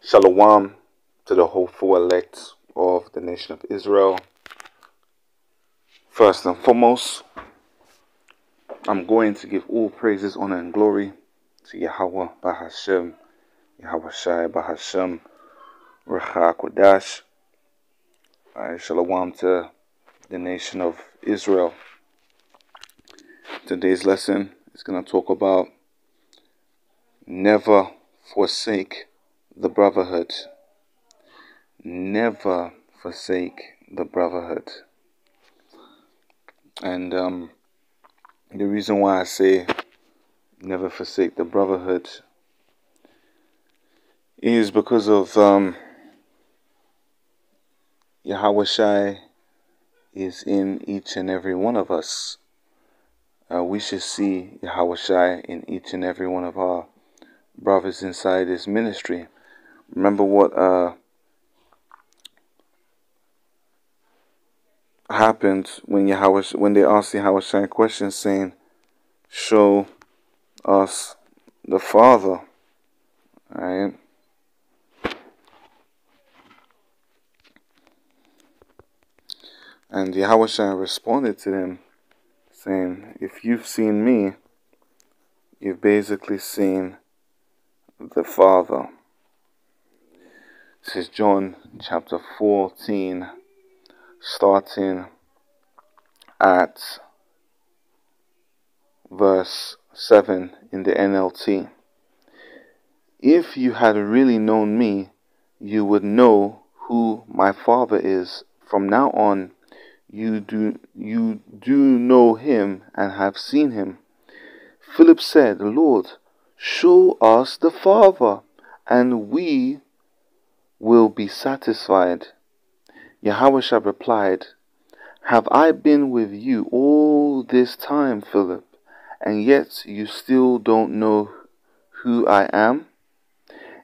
Shalom to the hopeful elect of the nation of Israel. First and foremost, I'm going to give all praises, honor, and glory to Yahweh Bahashem, Yahweh Shai Bahashem, Recha Kodash. Shalom to the nation of Israel. Today's lesson is going to talk about never forsake the brotherhood. Never forsake the brotherhood. And the reason why I say never forsake the brotherhood is because of Yahweh Shai is in each and every one of us. We should see Yahweh Shai in each and every one of our brothers inside this ministry. Remember what happened when they asked Yahweh Shai a question saying, "Show us the Father." Right? And Yahweh Shai responded to them saying, "If you've seen me, you've basically seen the Father." This is John chapter 14, starting at verse 7 in the NLT. "If you had really known me, you would know who my Father is. From now on, you do know him and have seen him." Philip said, "Lord, show us the Father, and we will be satisfied." Yahushua replied, "Have I been with you all this time, Philip, and yet you still don't know who I am?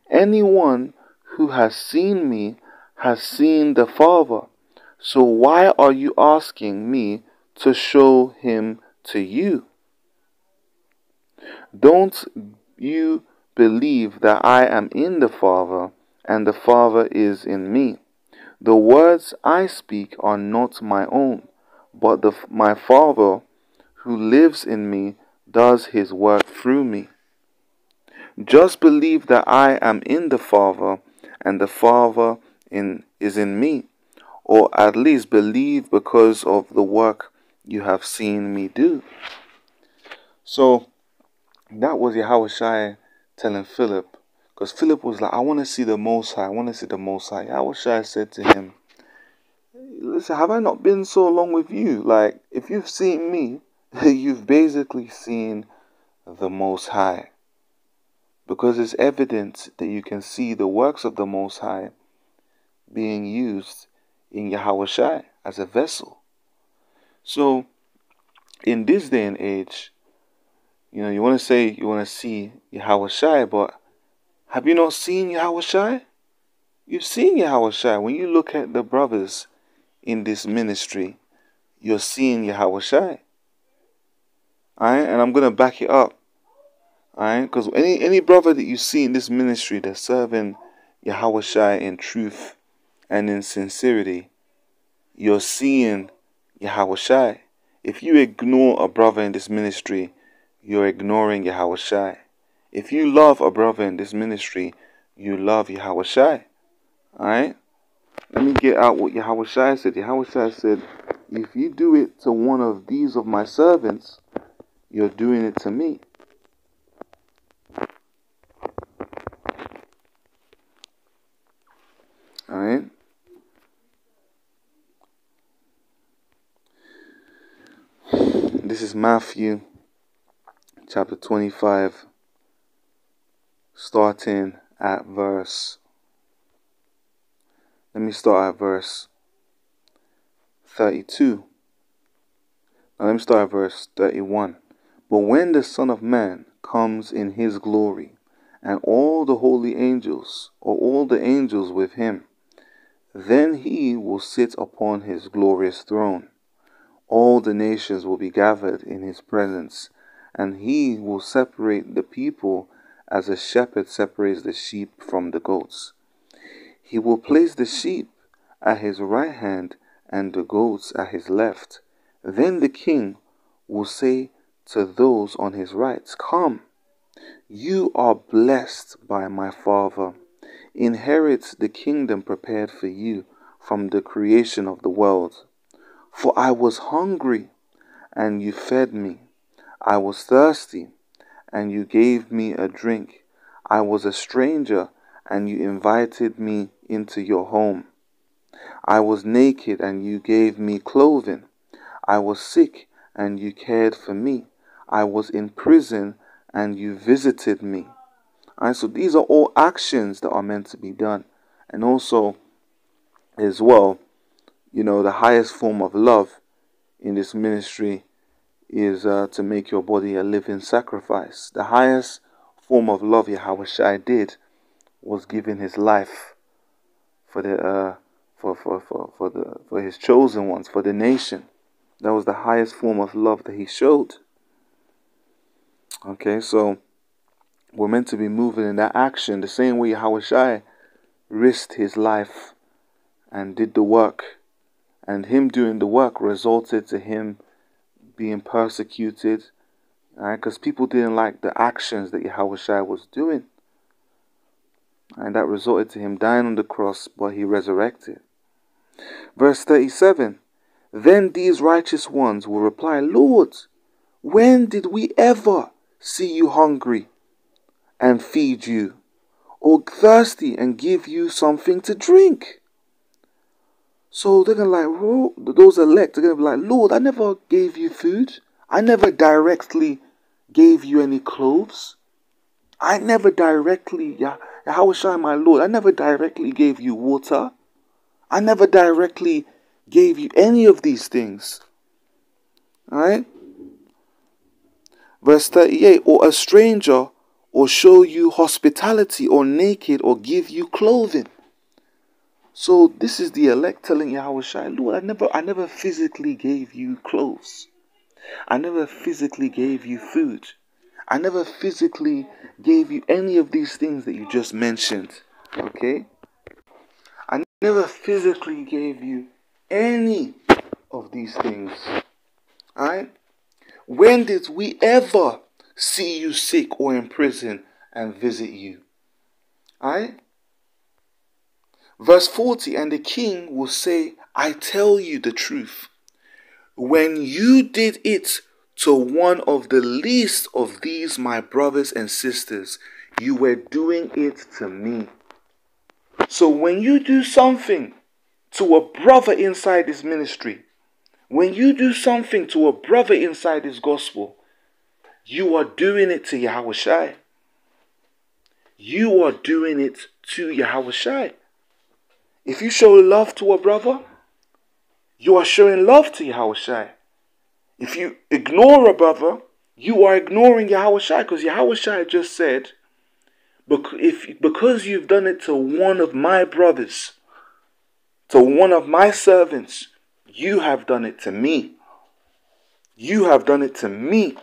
Anyone who has seen me has seen the Father. So why are you asking me to show him to you? Don't you believe that I am in the Father and the Father is in me? The words I speak are not my own, but my Father who lives in me does his work through me. Just believe that I am in the Father and the Father is in me, or at least believe because of the work you have seen me do." So that was Yahweh Shai telling Philip, because Philip was like, "I want to see the Most High, I want to see the Most High." Yahweh Shai said to him, "Listen, have I not been so long with you? Like, if you've seen me, you've basically seen the Most High. Because it's evident that you can see the works of the Most High being used in Yahweh Shai as a vessel." So, in this day and age, you want to say you want to see Yahweh Shai, but have you not seen Yahweh Shai? You've seen Yahweh Shai. When you look at the brothers in this ministry, you're seeing Yahweh Shai. Alright, and I'm going to back it up. Alright, because any brother that you see in this ministry that's serving Yahweh Shai in truth and in sincerity, you're seeing Yahweh Shai. If you ignore a brother in this ministry, you're ignoring Yahweh Shai. If you love a brother in this ministry, you love Yahweh Shai. Alright? Let me get out what Yahweh Shai said. Yahweh Shai said, "If you do it to one of these of my servants, you're doing it to me." Alright? This is Matthew chapter 25, starting at verse. Let me start at verse 32. Now let me start at verse 31. "But when the Son of Man comes in his glory, and all the holy angels, or all the angels with him, then he will sit upon his glorious throne. All the nations will be gathered in his presence, and he will separate the people as a shepherd separates the sheep from the goats. He will place the sheep at his right hand and the goats at his left. Then the king will say to those on his right, Come, you are blessed by my Father. Inherit the kingdom prepared for you from the creation of the world. For I was hungry, and you fed me. I was thirsty, and you gave me a drink. I was a stranger, and you invited me into your home. I was naked, and you gave me clothing. I was sick, and you cared for me. I was in prison, and you visited me. Alright, so these are all actions that are meant to be done. And also, as well, the highest form of love in this ministry is to make your body a living sacrifice. The highest form of love Yahweh Shai did was giving his life for the for his chosen ones, for the nation. That was the highest form of love that he showed. Okay, so we're meant to be moving in that action the same way Yahweh Shai risked his life and did the work, and him doing the work resulted to him being persecuted, because people didn't like the actions that Yahweh Shai was doing, and that resulted to him dying on the cross, but he resurrected. Verse 37, Then these righteous ones will reply, Lord, when did we ever see you hungry and feed you, or thirsty and give you something to drink? So they're going to those elect are going to be like, Lord, I never gave you food. I never directly gave you any clothes. I never directly, Yahweh Shai, my Lord, I never directly gave you water. I never directly gave you any of these things. Alright? Verse 38, or a stranger, or show you hospitality, or naked, or give you clothing. So this is the elect telling Yahweh Shai, Lord, I never physically gave you clothes. I never physically gave you food. I never physically gave you any of these things that you just mentioned. Okay? I never physically gave you any of these things. Alright? When did we ever see you sick or in prison and visit you? Alright? Verse 40, and the king will say, I tell you the truth. When you did it to one of the least of these my brothers and sisters, you were doing it to me. So when you do something to a brother inside this ministry, when you do something to a brother inside this gospel, you are doing it to Yahweh Shai. You are doing it to Yahweh Shai. If you show love to a brother, you are showing love to Yahweh Shai. If you ignore a brother, you are ignoring Yahweh Shai, because Yahweh Shai just said, because you've done it to one of my brothers, to one of my servants, you have done it to me. You have done it to me.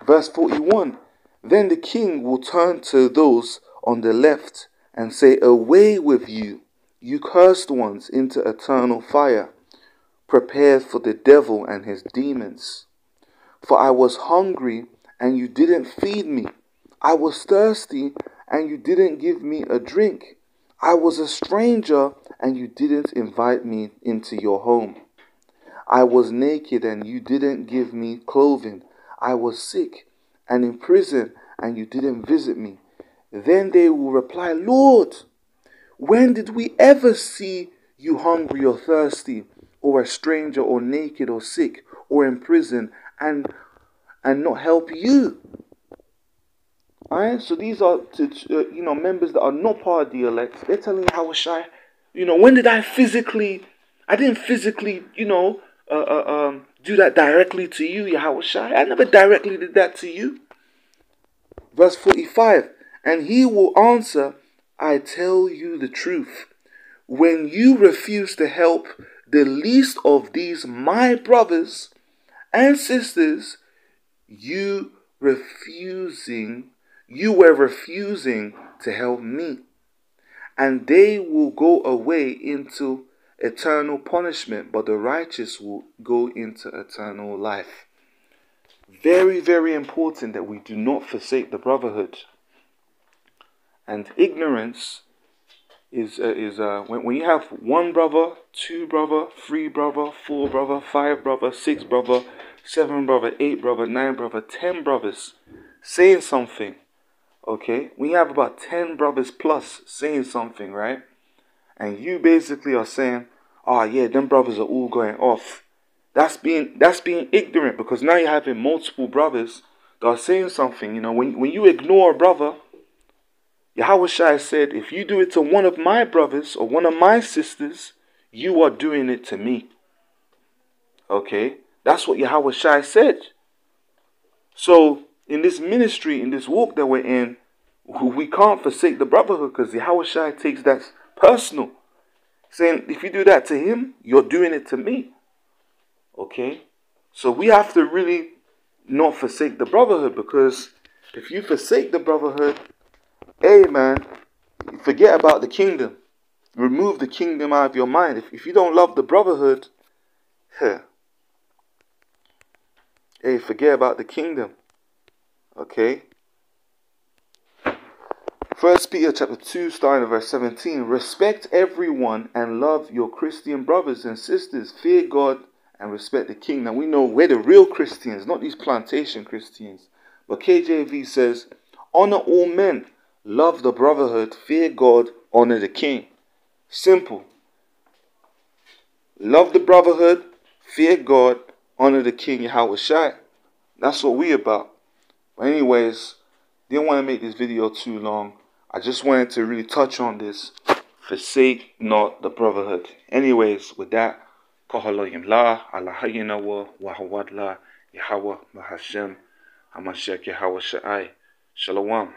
Verse 41, Then the king will turn to those on the left and say, Away with you, you cursed ones, into eternal fire, prepared for the devil and his demons. For I was hungry, and you didn't feed me. I was thirsty, and you didn't give me a drink. I was a stranger, and you didn't invite me into your home. I was naked, and you didn't give me clothing. I was sick and in prison, and you didn't visit me. Then they will reply, Lord, when did we ever see you hungry or thirsty, or a stranger, or naked, or sick, or in prison, and not help you? Alright, so these are members that are not part of the elect. They're telling Yahweh Shai, when did I didn't physically, do that directly to you, Yahweh Shai. I never directly did that to you. Verse 45, and he will answer, I tell you the truth. When you refuse to help the least of these my brothers and sisters, you were refusing to help me. and they will go away into eternal punishment, but the righteous will go into eternal life. Very, very important that we do not forsake the brotherhood. And ignorance is when you have one brother, two brother, three brother, four brother, five brother, six brother, seven brother, eight brother, nine brother, 10 brothers saying something. Okay, we have about 10 brothers plus saying something, right? And you basically are saying, "Oh yeah, them brothers are all going off." That's being ignorant, because now you're having multiple brothers that are saying something. You know, when you ignore a brother, Yahweh Shai said, if you do it to one of my brothers or one of my sisters, you are doing it to me. Okay? That's what Yahweh Shai said. So, in this ministry, in this walk that we're in, we can't forsake the brotherhood, because Yahweh Shai takes that personal. Saying, if you do that to him, you're doing it to me. Okay? So we have to really not forsake the brotherhood, because if you forsake the brotherhood, hey man, forget about the kingdom. Remove the kingdom out of your mind. If you don't love the brotherhood, hey, forget about the kingdom. Okay? 1 Peter chapter 2, starting at verse 17. Respect everyone and love your Christian brothers and sisters. Fear God and respect the king. Now we know we're the real Christians, not these plantation Christians. But KJV says, honor all men, love the brotherhood, fear God, honor the king. Simple. Love the brotherhood, fear God, honor the king, Yahweh Shai. That's what we about. But anyways, didn't want to make this video too long. I just wanted to really touch on this. Forsake not the brotherhood. Anyways, with that, Kahaloyim La, Allahayina wa Wahawad La, Yahweh Mahashem, Hamashiach Yahweh Shai. Shalom.